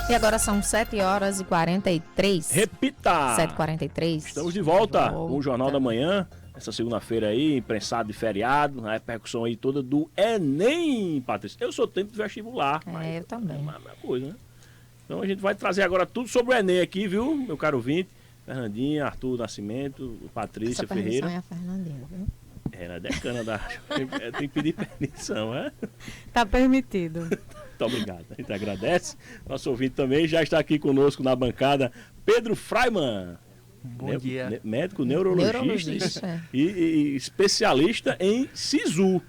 E agora são 7h43. Repita! 7h43. Estamos de volta com o Jornal da Manhã. Essa segunda-feira aí, imprensado de feriado, a repercussão aí toda do Enem, Patrícia. Eu sou tempo de vestibular. Eu também. É a mesma coisa, né? Então a gente vai trazer agora tudo sobre o Enem aqui, viu, meu caro ouvinte? Fernandinha, Arthur Nascimento, Patrícia Essa Ferreira. é a Fernandinha, viu? Ela é decana da... tem que pedir permissão, né? Tá permitido. Muito obrigado. A gente agradece. Nosso ouvinte também já está aqui conosco na bancada, Pedro Freiman. Bom dia. Médico neurologista e especialista em SISU.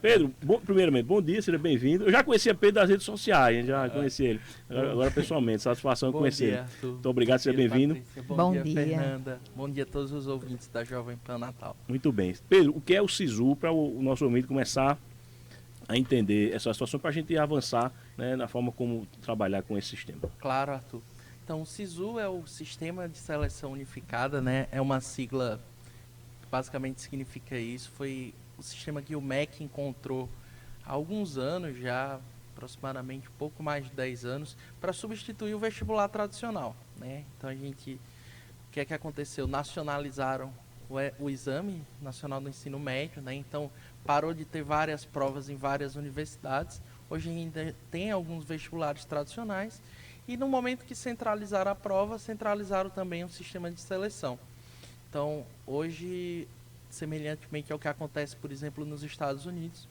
Pedro, primeiramente, bom dia, seja bem-vindo. Eu já conhecia Pedro das redes sociais, a gente já conheci ele. Agora pessoalmente, satisfação em conhecer ele. Muito obrigado, seja bem-vindo. Bom dia, Fernanda. Bom dia a todos os ouvintes da Jovem Pan Natal. Muito bem. Pedro, o que é o SISU para o nosso ouvinte começar a entender essa situação, para a gente avançar, né, na forma como trabalhar com esse sistema? Claro, Arthur. Então, o SISU é o Sistema de Seleção Unificada, né? É uma sigla que basicamente significa isso. Foi o sistema que o MEC encontrou há alguns anos já, aproximadamente um pouco mais de 10 anos, para substituir o vestibular tradicional, né? Então, o que é que aconteceu? Nacionalizaram o Exame Nacional do Ensino Médio, né? Então, parou de ter várias provas em várias universidades. Hoje ainda tem alguns vestibulares tradicionais. E no momento que centralizaram a prova, centralizaram também o sistema de seleção. Então, hoje, semelhantemente ao que acontece, por exemplo, nos Estados Unidos,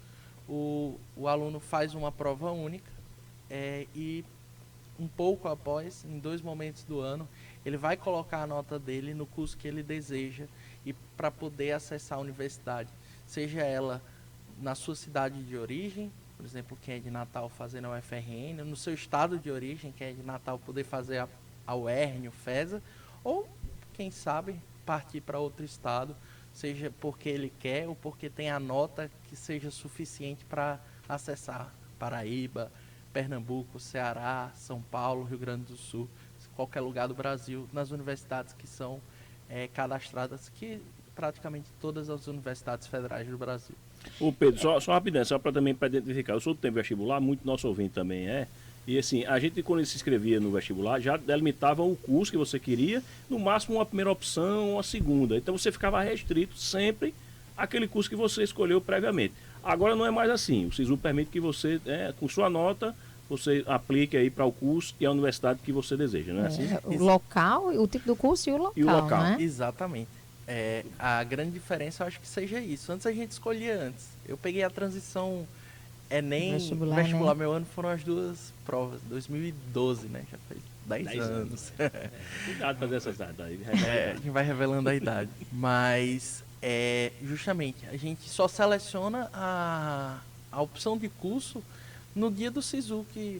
o aluno faz uma prova única e um pouco após, em 2 momentos do ano, ele vai colocar a nota dele no curso que ele deseja e para poder acessar a universidade, seja ela na sua cidade de origem, por exemplo, quem é de Natal fazendo a UFRN, no seu estado de origem, quem é de Natal poder fazer a UERN, o FESA, ou, quem sabe, partir para outro estado, seja porque ele quer ou porque tem a nota que seja suficiente para acessar Paraíba, Pernambuco, Ceará, São Paulo, Rio Grande do Sul, qualquer lugar do Brasil, nas universidades que são cadastradas, que praticamente todas as universidades federais do Brasil. Ô Pedro, só rapidinho, só para também para identificar, eu sou do tempo vestibular, muito nosso ouvinte também e assim, a gente quando se inscrevia no vestibular, já delimitava o curso que você queria, no máximo uma primeira opção, uma segunda, então você ficava restrito sempre àquele curso que você escolheu previamente. Agora não é mais assim, o SISU permite que você, com sua nota, você aplique aí para o curso e a universidade que você deseja, não é assim? O local, o tipo do curso e o local. Né? Exatamente. A grande diferença eu acho que seja isso. Antes a gente escolhia antes. Eu peguei a transição Enem, vestibular, meu ano foram as 2 provas, 2012, né? Já faz 10 anos. Cuidado fazer essas datas aí. A gente vai revelando a idade. Mas, justamente, a gente só seleciona a opção de curso no dia do SISU, que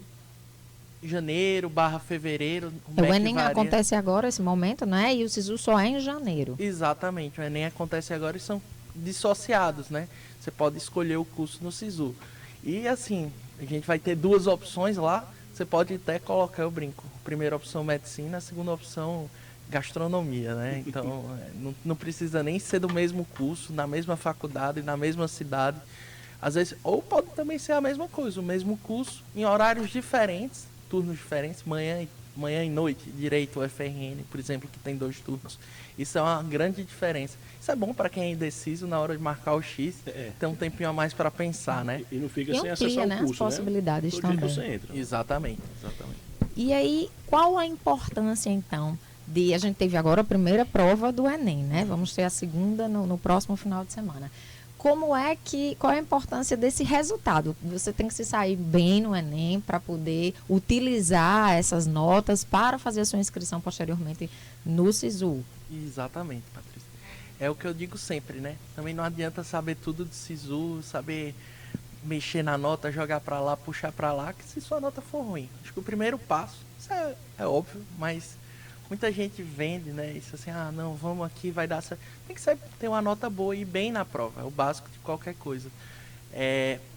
janeiro/fevereiro. O Enem acontece agora, esse momento, né? E o SISU só é em janeiro. Exatamente, o Enem acontece agora e são dissociados, né? Você pode escolher o curso no SISU. E assim, a gente vai ter 2 opções lá, você pode até colocar, eu brinco, primeira opção medicina, a segunda opção gastronomia, né? Então, não precisa nem ser do mesmo curso, na mesma faculdade, na mesma cidade. Às vezes, ou pode também ser a mesma coisa, o mesmo curso, em horários diferentes, turnos diferentes, manhã e noite, direito UFRN, por exemplo, que tem 2 turnos. Isso é uma grande diferença. Isso é bom para quem é indeciso na hora de marcar o X, ter um tempinho a mais para pensar, né? E não fica sem amplia, acessar o curso, as possibilidades também. Você entra. Exatamente. E aí, qual a importância, então, a gente teve agora a primeira prova do Enem, né? Vamos ter a segunda no próximo final de semana. Qual é a importância desse resultado? Você tem que se sair bem no Enem para poder utilizar essas notas para fazer a sua inscrição posteriormente no SISU. Exatamente, Patrícia. É o que eu digo sempre, né? Também não adianta saber tudo de SISU, saber mexer na nota, jogar para lá, puxar para lá, que se sua nota for ruim. Acho que o primeiro passo, isso é óbvio, mas muita gente vende, né? Isso assim, não, vamos aqui, vai dar certo. Tem que ter uma nota boa e ir bem na prova, é o básico de qualquer coisa.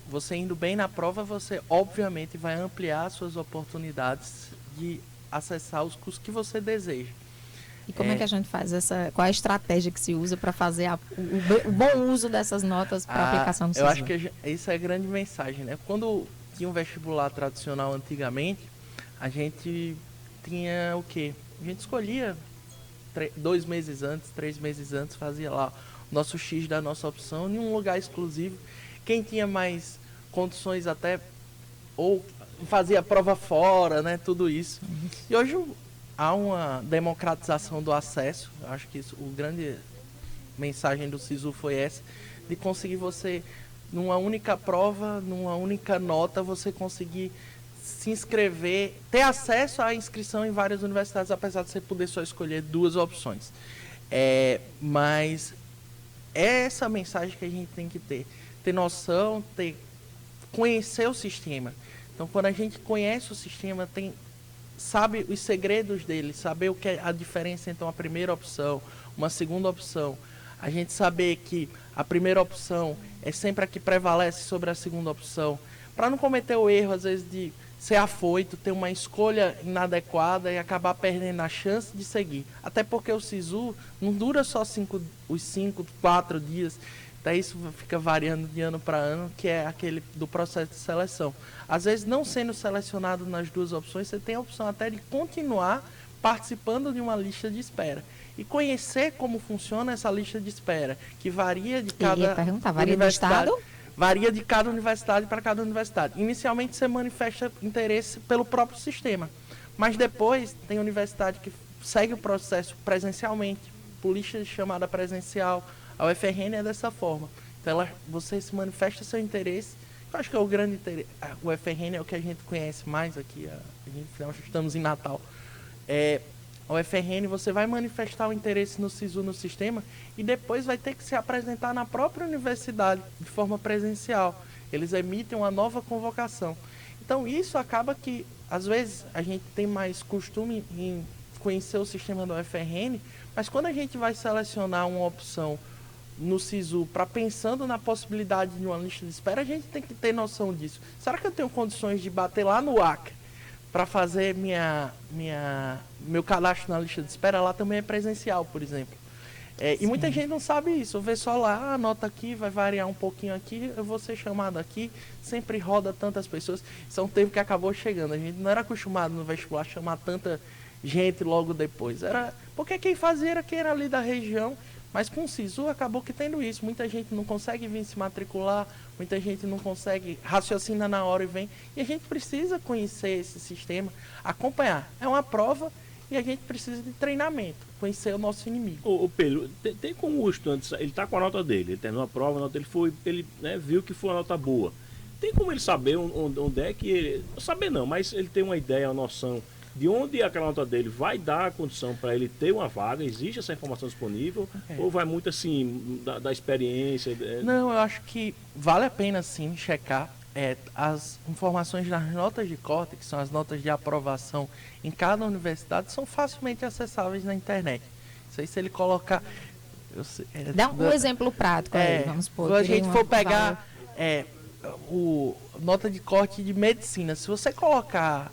Você indo bem na prova, você obviamente vai ampliar suas oportunidades de acessar os cursos que você deseja. E como é que a gente faz qual é a estratégia que se usa para fazer o bom uso dessas notas para aplicação no SISU? Eu acho que isso é a grande mensagem, né? Quando tinha um vestibular tradicional antigamente, a gente tinha o quê? A gente escolhia 2 meses antes, 3 meses antes, fazia lá o nosso X da nossa opção em um lugar exclusivo. Quem tinha mais condições até, ou fazia a prova fora, né? Tudo isso. E hoje há uma democratização do acesso. Eu acho que isso, o grande mensagem do SISU foi essa, de conseguir você, numa única prova, numa única nota, você conseguir se inscrever, ter acesso à inscrição em várias universidades, apesar de você poder só escolher 2 opções. Mas é essa mensagem que a gente tem que ter noção, conhecer o sistema. Então, quando a gente conhece o sistema, sabe os segredos dele, saber o que é a diferença entre uma primeira opção, uma segunda opção, a gente saber que a primeira opção é sempre a que prevalece sobre a segunda opção, para não cometer o erro, às vezes, de ser afoito, ter uma escolha inadequada e acabar perdendo a chance de seguir. Até porque o SISU não dura só 4 dias, daí isso fica variando de ano para ano, que é aquele do processo de seleção. Às vezes, não sendo selecionado nas 2 opções, você tem a opção até de continuar participando de uma lista de espera. E conhecer como funciona essa lista de espera, que varia de cada varia do estado? Varia de cada universidade para cada universidade. Inicialmente, você manifesta interesse pelo próprio sistema, mas depois tem universidade que segue o processo presencialmente, por lista de chamada presencial. A UFRN é dessa forma. Então, você se manifesta seu interesse. Eu acho que é o grande interesse. O UFRN é o que a gente conhece mais aqui. Nós estamos em Natal. A UFRN, você vai manifestar o interesse no SISU, no sistema, e depois vai ter que se apresentar na própria universidade, de forma presencial. Eles emitem uma nova convocação. Então, isso acaba que, às vezes, a gente tem mais costume em conhecer o sistema da UFRN, mas quando a gente vai selecionar uma opção no SISU, pensando na possibilidade de uma lista de espera, a gente tem que ter noção disso. Será que eu tenho condições de bater lá no Acre para fazer meu cadastro na lista de espera? Lá também é presencial, por exemplo. E muita gente não sabe isso. Vê só lá, anota aqui, vai variar um pouquinho aqui, eu vou ser chamado aqui, sempre roda tantas pessoas. Isso é um tempo que acabou chegando. A gente não era acostumado no vestibular a chamar tanta gente logo depois. Porque quem fazia era quem era ali da região. Mas com o SISU acabou que tendo isso. Muita gente não consegue vir se matricular, muita gente não consegue, raciocina na hora e vem. E a gente precisa conhecer esse sistema, acompanhar. É uma prova e a gente precisa de treinamento, conhecer o nosso inimigo. Ô Pedro, tem como o estudante, ele está com a nota dele, ele terminou a prova, a nota dele ele viu que foi uma nota boa. Tem como ele saber onde é que ele... Não saber não, mas ele tem uma ideia, uma noção de onde aquela nota dele vai dar a condição para ele ter uma vaga? Existe essa informação disponível? Ou vai muito assim, da experiência? Não, eu acho que vale a pena sim checar as informações das notas de corte, que são as notas de aprovação em cada universidade, são facilmente acessáveis na internet. Isso aí, se ele colocar... Dá um exemplo prático aí, vamos supor. Se a gente for pegar nota de corte de medicina, se você colocar...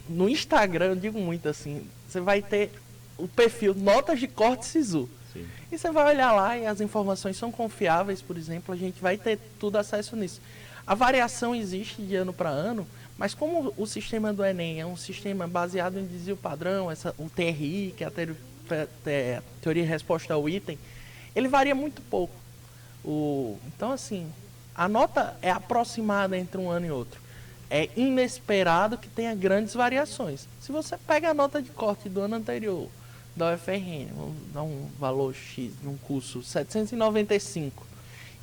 no Instagram, eu digo muito assim, você vai ter o perfil Notas de Corte SISU. Sim. E você vai olhar lá e as informações são confiáveis, por exemplo, a gente vai ter tudo acesso nisso. A variação existe de ano para ano, mas como o sistema do Enem é um sistema baseado em desvio padrão, o TRI, que é a teoria e resposta ao item, ele varia muito pouco. Então, assim, a nota é aproximada entre um ano e outro. É inesperado que tenha grandes variações. Se você pega a nota de corte do ano anterior, da UFRN, vamos dar um valor X, num curso 795,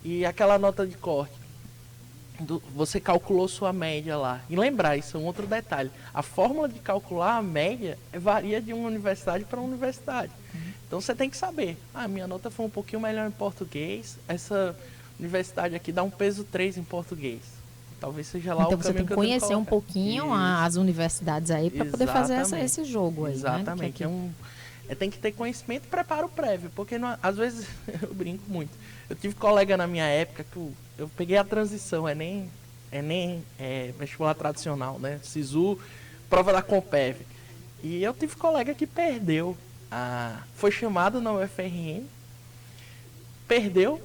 e aquela nota de corte, você calculou sua média lá. E lembrar, isso é um outro detalhe, a fórmula de calcular a média varia de uma universidade para uma universidade. Então você tem que saber, minha nota foi um pouquinho melhor em português, essa universidade aqui dá um peso 3 em português. Talvez seja lá então o caminho você tem que conhecer um pouquinho as universidades aí para poder fazer esse jogo aí. Exatamente. Né? Tem que ter conhecimento e preparo prévio, porque às vezes eu brinco muito. Eu tive colega na minha época que eu peguei a transição, Enem, vestibular tradicional, né? SISU, prova da Compev. E eu tive colega que perdeu foi chamado na UFRN, perdeu,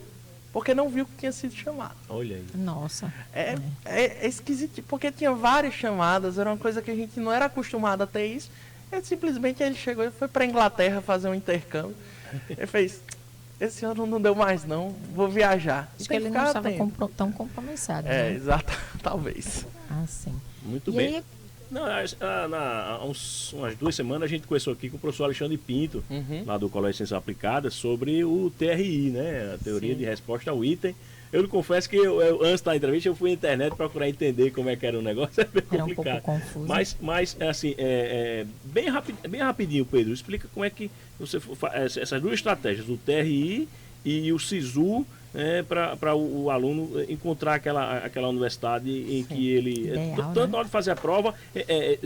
porque não viu que tinha sido chamado. Olha aí. Nossa. É esquisito, porque tinha várias chamadas, era uma coisa que a gente não era acostumado a ter isso. Simplesmente ele chegou e foi para Inglaterra fazer um intercâmbio. Ele fez, esse ano não deu mais não, vou viajar. Acho que ele não estava tão compromissado. Né? Exato, talvez. Ah, sim. Muito E bem. aí, Não, há umas 2 semanas a gente conversou aqui com o professor Alexandre Pinto, lá do Colégio de Ciências Aplicadas, sobre o TRI, né? A teoria de resposta ao item. Eu lhe confesso que antes da entrevista eu fui à internet procurar entender como é que era o negócio, é bem complicado. Era um pouco confuso. Mas assim, bem rapidinho, Pedro, explica como é que você faz essas 2 estratégias, o TRI e o SISU, para o aluno encontrar aquela universidade em que ele, Ideal, tanto né? na hora de fazer a prova,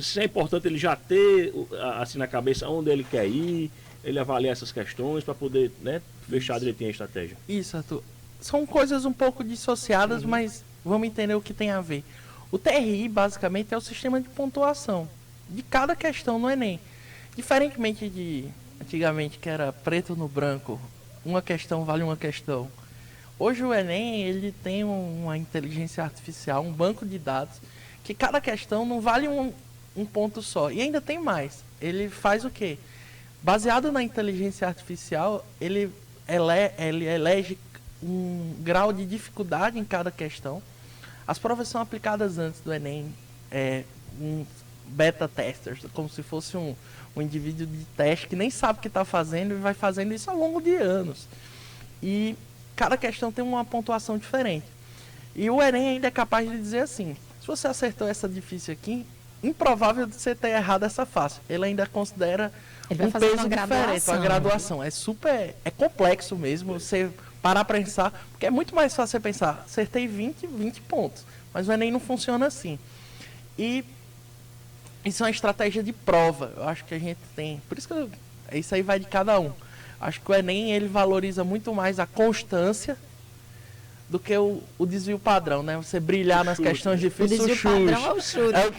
se é importante ele já ter assim na cabeça onde ele quer ir, ele avaliar essas questões para poder, né, fechar direitinho a estratégia. Isso, Arthur. São coisas um pouco dissociadas, mas vamos entender o que tem a ver. O TRI, basicamente, é o sistema de pontuação de cada questão no Enem. Diferentemente de antigamente, que era preto no branco, uma questão vale uma questão. Hoje o Enem, ele tem uma inteligência artificial, um banco de dados, que cada questão não vale um ponto só. E ainda tem mais. Ele faz o quê? Baseado na inteligência artificial, ele elege um grau de dificuldade em cada questão. As provas são aplicadas antes do Enem, um beta testers, como se fosse um indivíduo de teste que nem sabe o que está fazendo e vai fazendo isso ao longo de anos. E cada questão tem uma pontuação diferente. E o Enem ainda é capaz de dizer assim, se você acertou essa difícil aqui, improvável de você ter errado essa fácil. Ele ainda considera um peso diferente, uma graduação. É complexo mesmo, você parar para pensar, porque é muito mais fácil você pensar, acertei 20 pontos, mas o Enem não funciona assim. E isso é uma estratégia de prova, eu acho que a gente tem, por isso que isso aí vai de cada um. Acho que o Enem, ele valoriza muito mais a constância do que o desvio padrão, né? Você brilhar nas questões difíceis. O desvio padrão é o chute.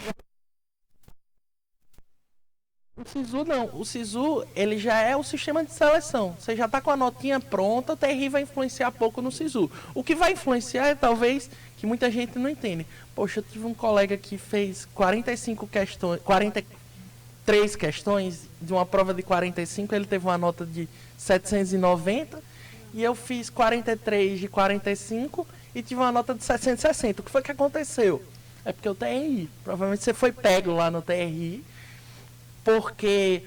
O SISU não. O SISU, ele já é o sistema de seleção. Você já está com a notinha pronta, o TRI vai influenciar pouco no SISU. O que vai influenciar é, talvez, que muita gente não entende. Poxa, eu tive um colega que fez 43 questões de uma prova de 45, ele teve uma nota de 790, e eu fiz 43 de 45 e tive uma nota de 760. O que foi que aconteceu? É porque o TRI, provavelmente você foi pego lá no TRI, porque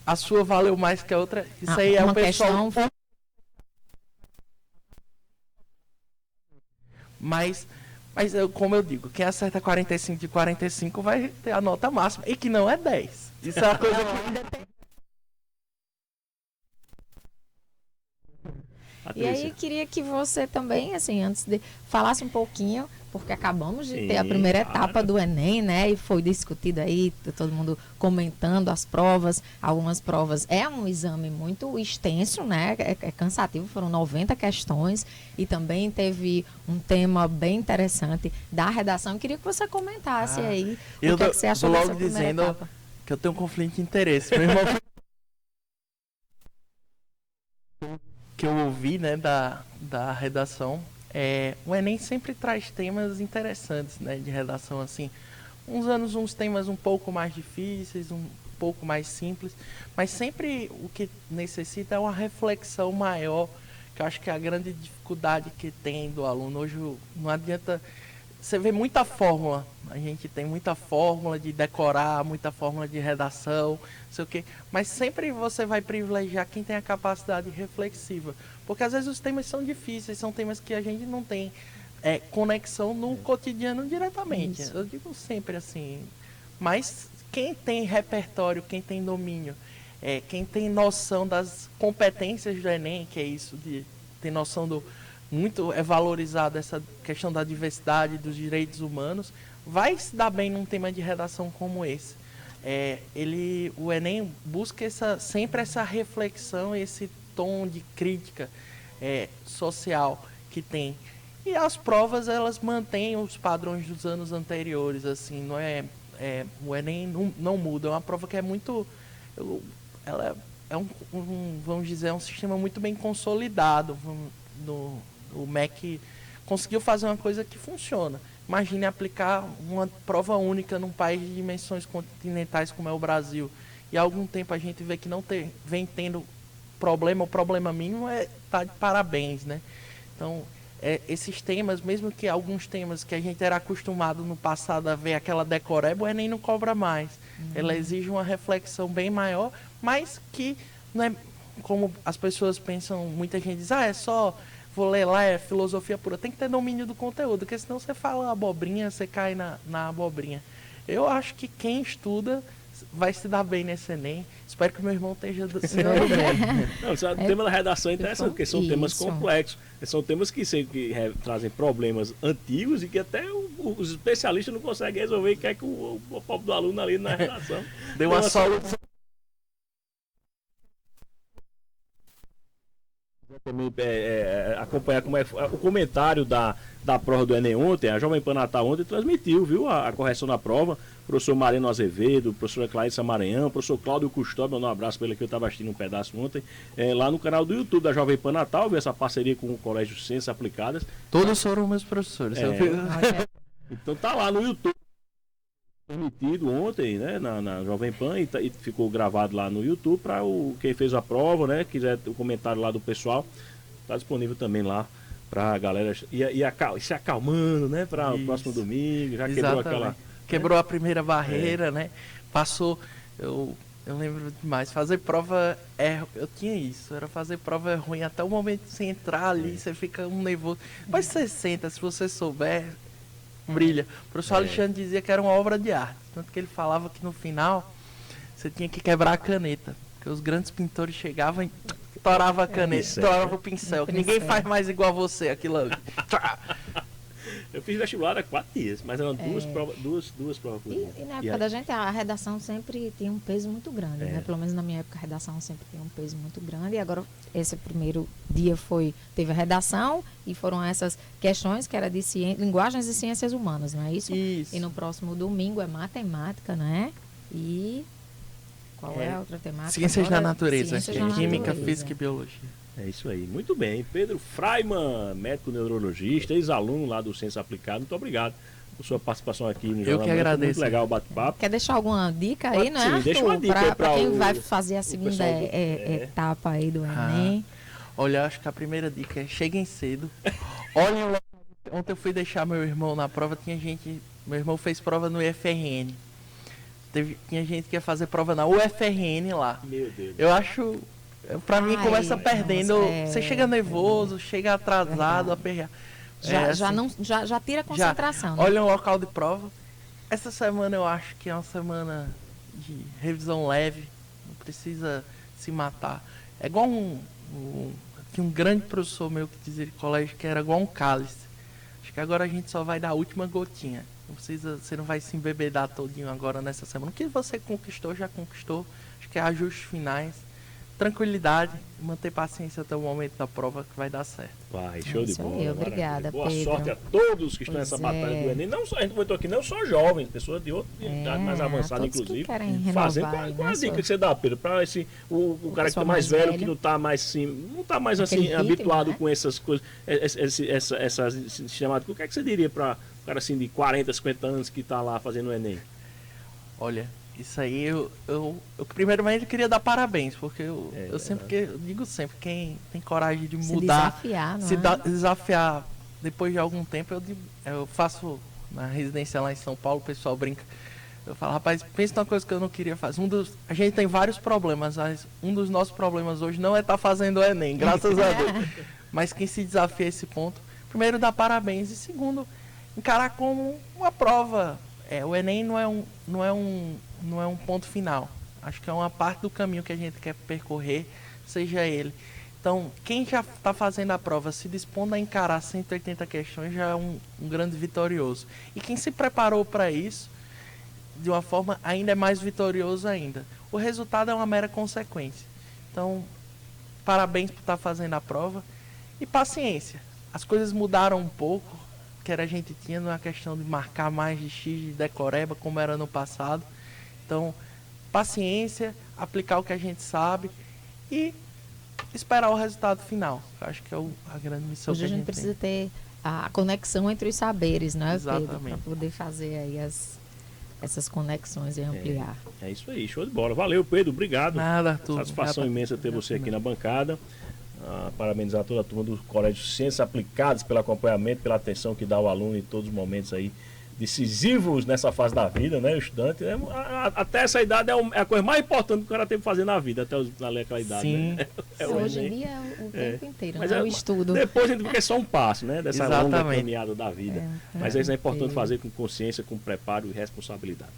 a sua valeu mais que a outra. Isso aí é o pessoal. Mas como eu digo, quem acerta 45 de 45 vai ter a nota máxima, e que não é 10. Isso é uma coisa que ainda tem. E aí, queria que você também, assim, antes de falasse um pouquinho, porque acabamos de ter a primeira etapa do Enem, né? E foi discutido aí, todo mundo comentando as provas. Algumas provas é um exame muito extenso, né? É cansativo, foram 90 questões. E também teve um tema bem interessante da redação. Eu queria que você comentasse aí o que você achou dessa primeira etapa. Que eu tenho um conflito de interesse. Meu irmão que eu ouvi, né, da redação, o Enem sempre traz temas interessantes, né, de redação, assim, uns temas um pouco mais difíceis, um pouco mais simples, mas sempre o que necessita é uma reflexão maior, que eu acho que é a grande dificuldade que tem do aluno. Hoje não adianta, você vê muita fórmula, a gente tem muita fórmula de decorar, muita fórmula de redação, não sei o quê, mas sempre você vai privilegiar quem tem a capacidade reflexiva, porque às vezes os temas são difíceis, são temas que a gente não tem conexão no cotidiano diretamente. Isso. Eu digo sempre assim, mas quem tem repertório, quem tem domínio, quem tem noção das competências do Enem, que é isso, de ter noção do... Muito é valorizada essa questão da diversidade, dos direitos humanos, vai se dar bem num tema de redação como esse. O Enem busca sempre essa reflexão, esse tom de crítica social que tem. E as provas, elas mantêm os padrões dos anos anteriores, assim, não o Enem não muda, é uma prova que é muito... Ela vamos dizer, um sistema muito bem consolidado. O MEC conseguiu fazer uma coisa que funciona. Imagine aplicar uma prova única num país de dimensões continentais como é o Brasil. E há algum tempo a gente vê que vem tendo problema, o problema mínimo tá de parabéns, né? Então, esses temas, mesmo que alguns temas que a gente era acostumado no passado a ver aquela decoreba, o Enem não cobra mais. Ela exige uma reflexão bem maior, mas que não é como as pessoas pensam, muita gente diz, é só, vou ler lá, é filosofia pura. Tem que ter domínio do conteúdo, porque senão você fala abobrinha, você cai na abobrinha. Eu acho que quem estuda vai se dar bem nesse Enem. Espero que meu irmão esteja se dando bem. Não, o tema da redação é interessante, porque são temas complexos. São temas que trazem problemas antigos e que até os especialistas não conseguem resolver e quer que o pobre do aluno ali na redação. Deu uma solução. Também acompanhar como é o comentário da prova do Enem ontem. A Jovem Pan Natal ontem transmitiu, viu, a correção da prova. Professor Marino Azevedo, professora Clarissa Maranhão, professor Cláudio Custódio, mandou um abraço para ele que eu estava assistindo um pedaço ontem, lá no canal do YouTube da Jovem Pan Natal, viu essa parceria com o Colégio Ciências Aplicadas. Todos foram meus professores. Então tá lá no YouTube, transmitido ontem, né, na Jovem Pan, e ficou gravado lá no YouTube para quem fez a prova, né, quiser o comentário lá do pessoal, tá disponível também lá para a galera se acalmando, né, para o próximo domingo. Já quebrou aquela... Quebrou a primeira barreira, né? Passou, eu lembro demais, fazer prova eu tinha isso, era fazer prova ruim até o momento de você entrar ali, você fica nervoso. Depois você senta, se você souber, brilha. O professor Alexandre dizia que era uma obra de arte, tanto que ele falava que no final você tinha que quebrar a caneta, porque os grandes pintores chegavam e estouravam a caneta, estouravam o pincel, que ninguém faz mais igual a você, aquilo ali. Eu fiz vestibular há 4 dias, mas eram duas provas por dia. E na época da gente, a redação sempre tem um peso muito grande, né? Pelo menos na minha época, a redação sempre tem um peso muito grande. E agora, esse primeiro dia teve a redação e foram essas questões que era de linguagens e ciências humanas, não é isso? Isso. E no próximo domingo é matemática, né? E qual é a outra temática? Ciências da natureza, química, natureza. Física e biologia. É isso aí, muito bem. Pedro Fraiman, médico neurologista, ex-aluno lá do Ciência Aplicada, muito obrigado por sua participação aqui no Eu que agradeço. Muito legal o bate-papo. Quer deixar alguma dica aí, né, Arthur? Deixa uma dica aí para quem vai fazer a segunda etapa aí do Enem. Olha, acho que a primeira dica é cheguem cedo. Olhem lá. Ontem eu fui deixar meu irmão na prova, meu irmão fez prova no IFRN. Tinha gente que ia fazer prova na UFRN lá. Meu Deus. Eu acho... Pra mim começa perdendo. Você chega nervoso, chega atrasado, aperreado. Já tira a concentração. Né? Olha o local de prova. Essa semana eu acho que é uma semana de revisão leve. Não precisa se matar. É igual tinha um grande professor meu que dizia de colégio que era igual um cálice. Acho que agora a gente só vai dar a última gotinha. Você não vai se embebedar todinho agora nessa semana. O que você conquistou, já conquistou. Acho que é ajustes finais. Tranquilidade, manter paciência até o momento da prova que vai dar certo. Vai, show de bola. Obrigada, Boa Pedro. sorte a todos que estão nessa batalha do Enem. Não só, a gente comentou aqui, não só jovens, pessoas de outra idade mais avançada, inclusive. Fazendo qual a dica que você dá, Pedro, para o cara que está mais velho, que não está mais assim, habituado com essas coisas, essas chamadas. O que é que você diria para o cara assim de 40, 50 anos que está lá fazendo o Enem? Olha, isso aí eu primeiramente queria dar parabéns, porque eu digo sempre, quem tem coragem de mudar, desafiar depois de algum tempo, eu faço na residência lá em São Paulo, o pessoal brinca, eu falo, rapaz, pensa numa coisa que eu não queria fazer. A gente tem vários problemas, mas um dos nossos problemas hoje não é estar fazendo o Enem, graças a Deus. Mas quem se desafia a esse ponto, primeiro dar parabéns e segundo, encarar como uma prova. O Enem não é um ponto final. Acho que é uma parte do caminho que a gente quer percorrer, seja ele. Então, quem já está fazendo a prova, se dispondo a encarar 180 questões, já é um grande vitorioso. E quem se preparou para isso, de uma forma ainda é mais vitorioso ainda. O resultado é uma mera consequência. Então, parabéns por estar fazendo a prova. E paciência. As coisas mudaram um pouco. Que a gente tinha na questão de marcar mais de X de decoreba, como era no passado. Então, paciência, aplicar o que a gente sabe e esperar o resultado final. Eu acho que é a grande missão Hoje que a gente precisa ter a conexão entre os saberes, né, Pedro? Para poder fazer aí essas conexões e ampliar. É isso aí, show de bola. Valeu, Pedro, obrigado. Nada, Arthur. Satisfação imensa ter você aqui na bancada. Parabenizar toda a turma do Colégio Ciências Aplicadas pelo acompanhamento, pela atenção que dá ao aluno em todos os momentos aí decisivos nessa fase da vida, né? O estudante, né? Até essa idade é a coisa mais importante que o cara tem que fazer na vida, até aquela idade. Sim. Né? Hoje em dia é o tempo inteiro, mas né? O estudo. Depois a gente vê que é só um passo, né? Dessa longa caminhada da vida. Mas isso é importante inteiro. fazer com consciência, com preparo e responsabilidade.